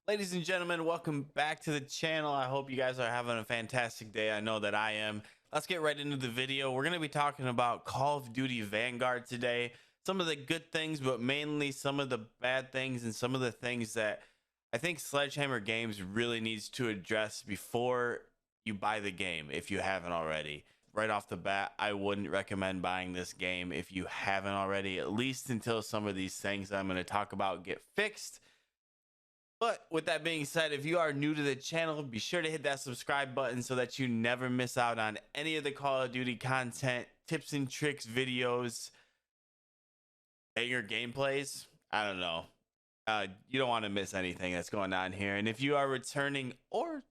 Ladies and gentlemen, welcome back to the channel. I hope you guys are having a fantastic day. I know that I am. Let's get right into the video. We're going to be talking about Call of Duty Vanguard today. Some of the good things, but mainly some of the bad things and some of the things that I think Sledgehammer Games really needs to address before you buy the game, if you haven't already. Right off the bat, I wouldn't recommend buying this game if you haven't already, at least until some of these things I'm going to talk about get fixed. But with that being said, if you are new to the channel, be sure to hit that subscribe button so that you never miss out on any of the Call of Duty content, tips and tricks, videos, banger gameplays. I don't know. You don't want to miss anything that's going on here. And if you are returning or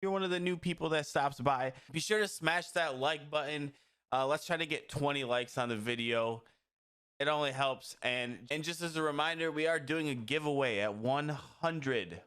you're one of the new people that stops by, be sure to smash that like button. Let's try to get 20 likes on the video. It only helps. And just as a reminder, we are doing a giveaway at 100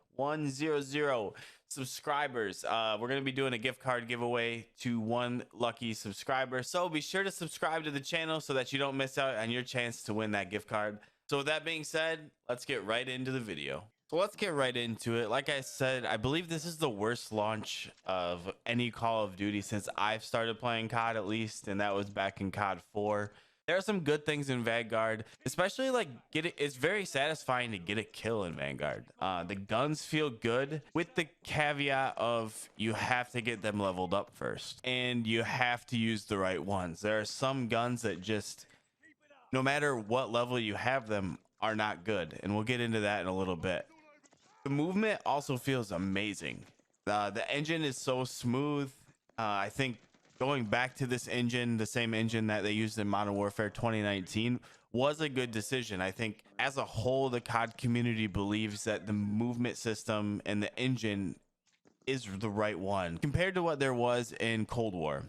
subscribers. We're going to be doing a gift card giveaway to one lucky subscriber. So be sure to subscribe to the channel so that you don't miss out on your chance to win that gift card. So with that being said, let's get right into the video. So let's get right into it. Like I said, I believe this is the worst launch of any Call of Duty since I've started playing COD, at least, and that was back in COD 4. There are some good things in Vanguard, especially like it's very satisfying to get a kill in Vanguard. The guns feel good, with the caveat of you have to get them leveled up first and you have to use the right ones. There are some guns that just, no matter what level you have them, are not good, and we'll get into that in a little bit. The movement also feels amazing. The engine is so smooth. I think going back to this engine, the same engine that they used in Modern Warfare 2019, was a good decision. I think as a whole, the COD community believes that the movement system and the engine is the right one compared to what there was in Cold War.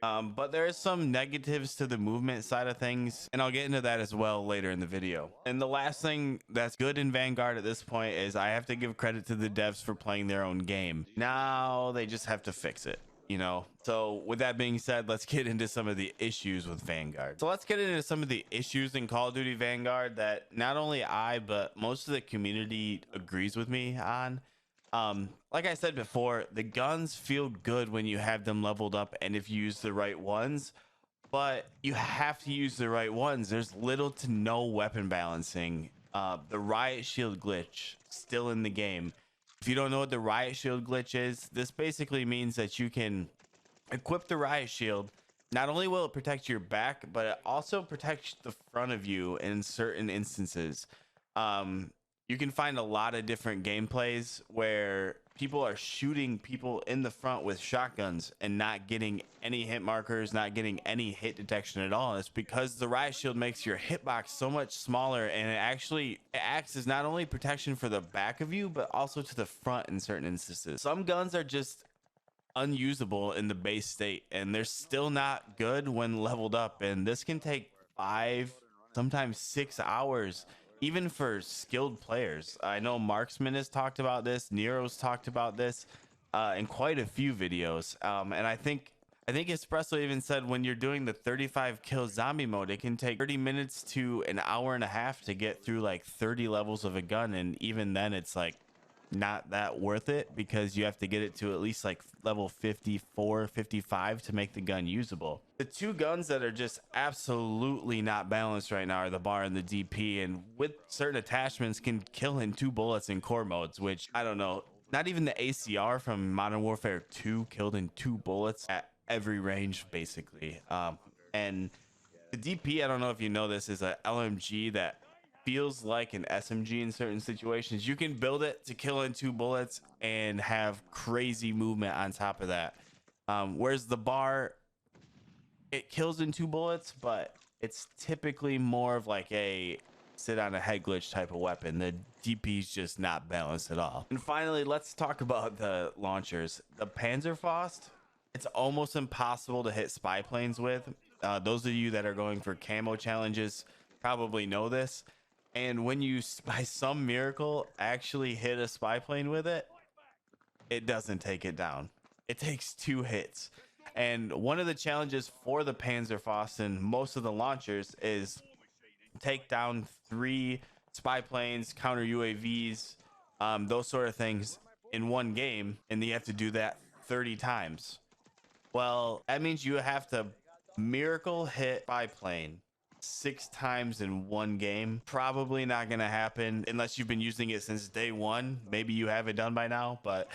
But there is some negatives to the movement side of things, and I'll get into that as well later in the video. And the last thing that's good in Vanguard at this point is I have to give credit to the devs for playing their own game. Now they just have to fix it, you know. So with that being said, let's get into some of the issues with Vanguard. So let's get into some of the issues in Call of Duty Vanguard that not only I, but most of the community agrees with me on. Like I said before, the guns feel good when you have them leveled up and if you use the right ones, but you have to use the right ones. There's little to no weapon balancing. The riot shield glitch still in the game. If you don't know what the riot shield glitch is, this basically means that you can equip the riot shield. Not only will it protect your back, but it also protects the front of you in certain instances. You can find a lot of different gameplays where people are shooting people in the front with shotguns and not getting any hit markers, not getting any hit detection at all. And it's because the riot shield makes your hitbox so much smaller, and it acts as not only protection for the back of you, but also to the front in certain instances. Some guns are just unusable in the base state, and they're still not good when leveled up. And this can take 5, sometimes 6 hours, even for skilled players. I know Marksman has talked about this, Nero's talked about this in quite a few videos, and I think Espresso even said when you're doing the 35 kill zombie mode, it can take 30 minutes to an hour and a half to get through like 30 levels of a gun, and even then it's like not that worth it because you have to get it to at least like level 54, 55 to make the gun usable. The two guns that are just absolutely not balanced right now are the bar and the DP, and with certain attachments can kill in 2 bullets in core modes, which I don't know, not even the ACR from Modern Warfare 2 killed in 2 bullets at every range basically. And the DP, I don't know if you know this, is a LMG that feels like an SMG in certain situations. You can build it to kill in 2 bullets and have crazy movement on top of that. Whereas the bar, it kills in 2 bullets, but it's typically more of like a sit on a head glitch type of weapon. The DP is just not balanced at all. And finally, let's talk about the launchers. The Panzerfaust, it's almost impossible to hit spy planes with. Those of you that are going for camo challenges probably know this. And when you, by some miracle, actually hit a spy plane with it, it doesn't take it down. It takes 2 hits. And one of the challenges for the Panzerfaust and most of the launchers is take down 3 spy planes, counter UAVs, those sort of things in one game, and you have to do that 30 times. Well, that means you have to miracle hit biplane 6 times in one game. Probably not going to happen unless you've been using it since day one. Maybe you have it done by now, but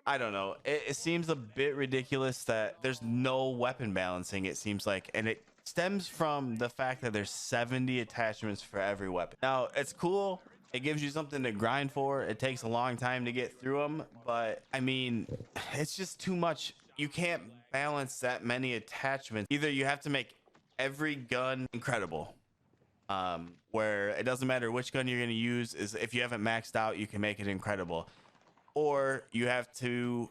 I don't know. It seems a bit ridiculous that there's no weapon balancing, it seems like, and it stems from the fact that there's 70 attachments for every weapon. Now, it's cool. It gives you something to grind for. It takes a long time to get through them, but I mean, it's just too much. You can't balance that many attachments. Either you have to make every gun incredible, where it doesn't matter which gun you're going to use, is if you haven't maxed out, you can make it incredible, or you have to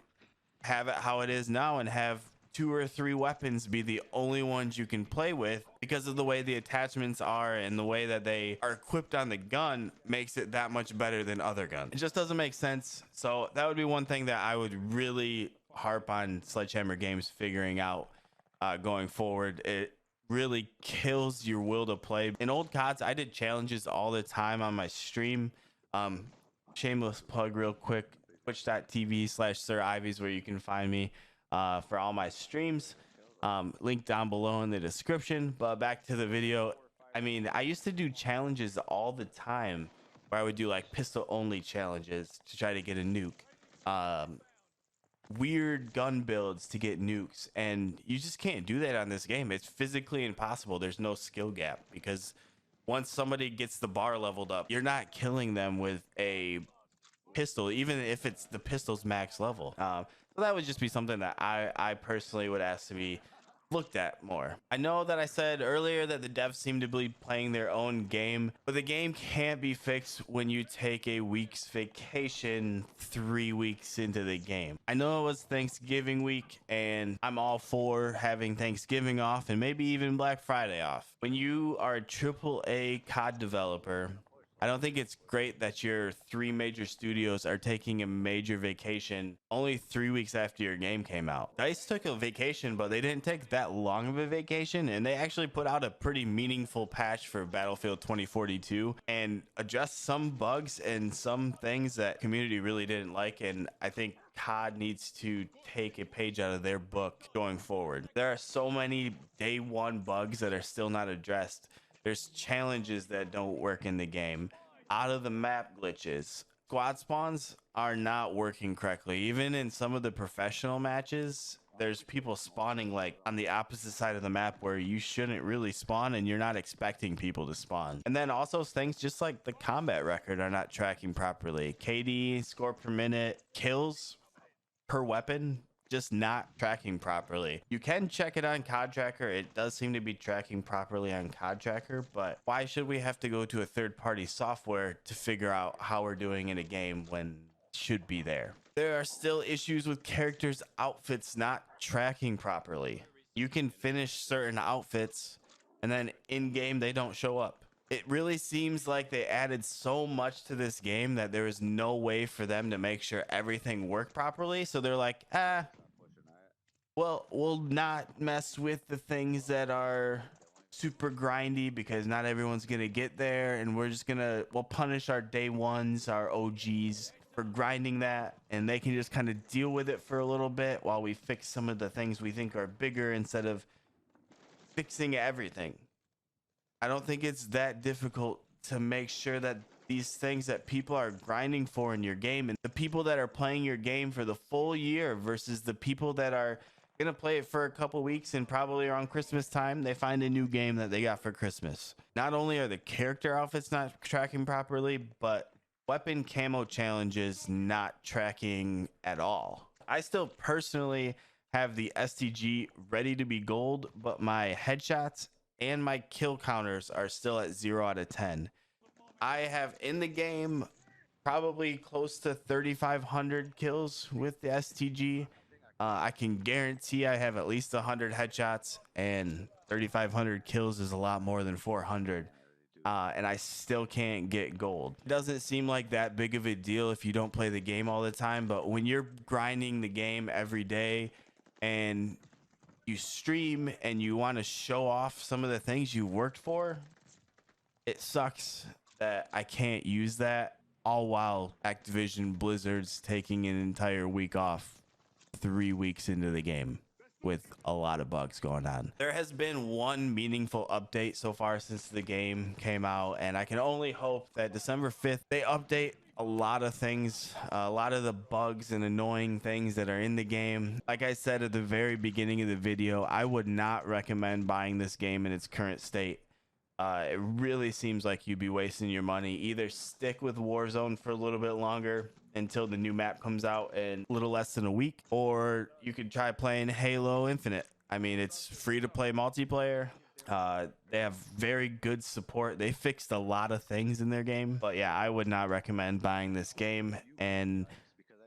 have it how it is now and have 2 or 3 weapons be the only ones you can play with, because of the way the attachments are and the way that they are equipped on the gun makes it that much better than other guns. It just doesn't make sense. So that would be one thing that I would really harp on Sledgehammer Games figuring out going forward. It really kills your will to play. In old CODs, I did challenges all the time on my stream. Shameless plug real quick, twitch.tv/Sir Ivies, where you can find me for all my streams. Link down below in the description. But back to the video. I mean, I used to do challenges all the time where I would do like pistol only challenges to try to get a nuke. Weird gun builds to get nukes, and you just can't do that on this game. It's physically impossible. There's no skill gap, because once somebody gets the bar leveled up, you're not killing them with a pistol, even if it's the pistol's max level. So that would just be something that I personally would ask to be looked at more. I know that I said earlier that the devs seem to be playing their own game, but the game can't be fixed when you take a week's vacation 3 weeks into the game. I know it was Thanksgiving week, and I'm all for having Thanksgiving off and maybe even Black Friday off. When you are a AAA COD developer, I don't think it's great that your 3 major studios are taking a major vacation only 3 weeks after your game came out. DICE took a vacation, but they didn't take that long of a vacation, and they actually put out a pretty meaningful patch for Battlefield 2042 and addressed some bugs and some things that community really didn't like, and I think COD needs to take a page out of their book going forward. There are so many day one bugs that are still not addressed. There's challenges that don't work in the game, out of the map glitches. Squad spawns are not working correctly. Even in some of the professional matches, there's people spawning like on the opposite side of the map where you shouldn't really spawn, and you're not expecting people to spawn. And then also things just like the combat record are not tracking properly. KD, score per minute, kills per weapon, just not tracking properly. You can check it on COD Tracker. It does seem to be tracking properly on COD Tracker, but why should we have to go to a third-party software to figure out how we're doing in a game when it should be there? There are still issues with characters' outfits not tracking properly. You can finish certain outfits, and then in-game they don't show up. It really seems like they added so much to this game that there is no way for them to make sure everything worked properly. So they're like, well, we'll not mess with the things that are super grindy, because not everyone's going to get there. And we'll punish our day ones, our OGs, for grinding that. And they can just kind of deal with it for a little bit while we fix some of the things we think are bigger instead of fixing everything. I don't think it's that difficult to make sure that these things that people are grinding for in your game, and the people that are playing your game for the full year versus the people that are gonna play it for a couple weeks, and probably around Christmas time they find a new game that they got for Christmas. Not only are the character outfits not tracking properly, but weapon camo challenges not tracking at all. I still personally have the STG ready to be gold, but my headshots and my kill counters are still at 0 out of 10. I have in the game probably close to 3,500 kills with the STG. I can guarantee I have at least 100 headshots, and 3,500 kills is a lot more than 400. And I still can't get gold. It doesn't seem like that big of a deal if you don't play the game all the time, but when you're grinding the game every day and you stream and you want to show off some of the things you worked for, it sucks that I can't use that all while Activision Blizzard's taking an entire week off 3 weeks into the game with a lot of bugs going on. There has been one meaningful update so far since the game came out, and I can only hope that December 5th they update a lot of things, a lot of the bugs and annoying things that are in the game. Like I said at the very beginning of the video, I would not recommend buying this game in its current state. It really seems like you'd be wasting your money. Either stick with Warzone for a little bit longer until the new map comes out in a little less than a week, or you could try playing Halo Infinite. I mean, it's free to play multiplayer. They have very good support. They fixed a lot of things in their game, but yeah, I would not recommend buying this game. And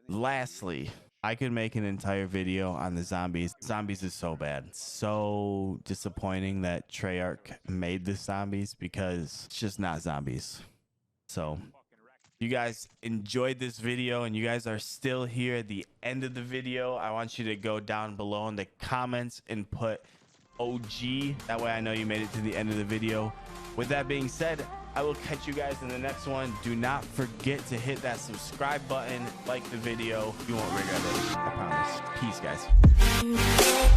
lastly, I could make an entire video on the zombies. Zombies is so bad. So disappointing that Treyarch made the zombies, because it's just not zombies. So you guys enjoyed this video and you guys are still here at the end of the video, I want you to go down below in the comments and put OG. That way I know you made it to the end of the video. With that being said, I will catch you guys in the next one. Do not forget to hit that subscribe button, like the video. You won't regret it, I promise. Peace, guys.